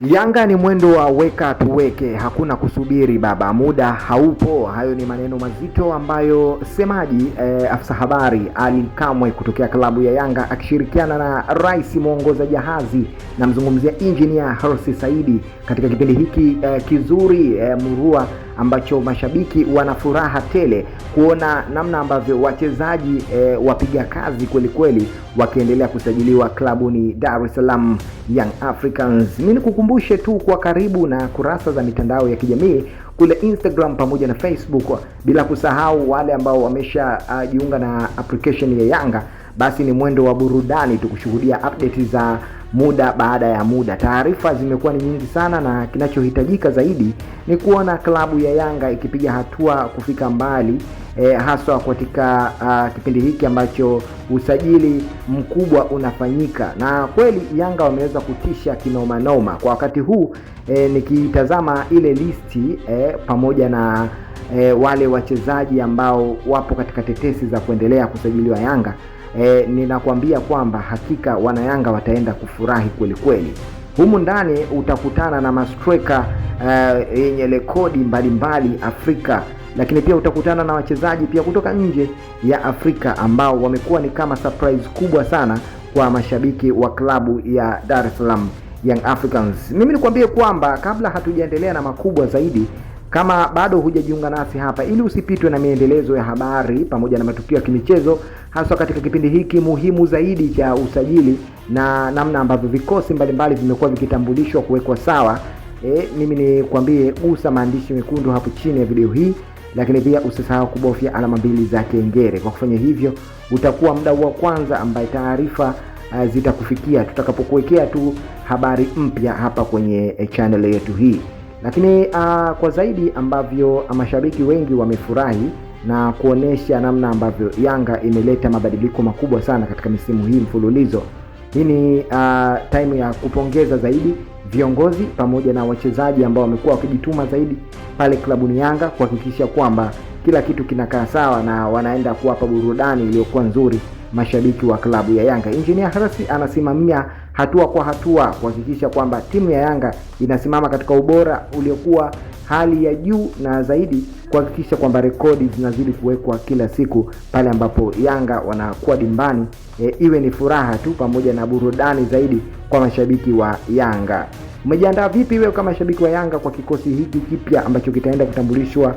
Yanga ni mwendo wa weka tuweke, hakuna kusubiri baba, muda haupo. Hayo ni maneno mazito ambayo semaji afisa habari Ali Kamwe kutokea klabu ya Yanga akishirikiana na rais muongoza jahazi, na mzungumzia engineer Hersi Saidi katika kipindi hiki kizuri murua ambacho mashabiki wana furaha tele kuona namna ambavyo wachezaji wapiga kazi kweli kweli wakiendelea kusajiliwa klabuni Dar es Salaam Young Africans. Mimi nikukumbushe tu kwa karibu na kurasa za mitandao ya kijamii kule Instagram pamoja na Facebook, bila kusahau wale ambao wamesha jiunga na application ya Yanga, basi ni mwendo wa burudani tukushuhudia update za muda baada ya muda. Taarifa zimekuwa ni nyingi sana, na kinachohitajika zaidi ni kuona klabu ya Yanga ikipiga hatua kufika mbali, haswa katika kipindi hiki ambacho usajili mkubwa unafanyika. Na kweli Yanga wameweza kutisha kinoma noma kwa wakati huu. Nikitazama ile listi pamoja na wale wachezaji ambao wapo katika tetesi za kuendelea kusajiliwa Yanga, ninakwambia kwamba hakika wana Yanga wataenda kufurahi kweli kweli. Humu ndani utakutana na mastreka yenye rekodi mbalimbali Afrika, lakini pia utakutana na wachezaji pia kutoka nje ya Afrika ambao wamekuwa ni kama surprise kubwa sana kwa mashabiki wa klabu ya Dar es Salaam Young Africans. Mimi nikwambie kwamba kabla hatujaendelea na makubwa zaidi, kama bado hujajiunga nasi hapa, ili usipitwe na miendelezo ya habari pamoja na matukio ya kimichezo, hasa katika kipindi hiki muhimu zaidi cha usajili na namna ambavyo vikosi mbalimbali vimekuwa vikitambulishwa kuwekwa sawa, mimi nikwambie gusa maandishi mekundu hapo chini ya video hii, lakini pia usisahau kubofya alama mbili za kengele. Kwa kufanya hivyo utakuwa mdau wa kwanza ambaye taarifa zitakufikia tutakapokuwekea tu habari mpya hapa kwenye channel yetu hii. Lakini kwa zaidi ambavyo mashabiki wengi wamefurahi na kuonesha namna ambavyo Yanga imeleta mabadiliko makubwa sana katika misimu hii mfululizo, hii ni time ya kupongeza zaidi viongozi pamoja na wachezaji ambao wamekuwa wakijituma zaidi pale klabuni Yanga kuhakikisha kwamba kila kitu kinakaa sawa na wanaenda kuwapa burudani iliyokuwa nzuri mashabiki wa klabu ya Yanga. Engineer Hersi anasimamia hatua kwa hatua kuhakikisha kwamba timu ya Yanga inasimama katika ubora uliokuwa hali ya juu, na zaidi kuhakikisha kwamba rekodi zinazidi kuwekwa kila siku pale ambapo Yanga wanakuwa dimbani. Iwe ni furaha tu pamoja na burudani zaidi kwa mashabiki wa Yanga. Umejiandaa vipi wewe kama shabiki wa Yanga kwa kikosi hiki kipya ambacho kitaenda kutambulishwa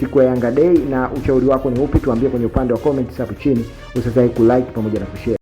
siku ya Yanga Day, na ushauri wako ni upi? Tuambie kwenye upande wa comments hapo chini. Usisahau kulike pamoja na kushare.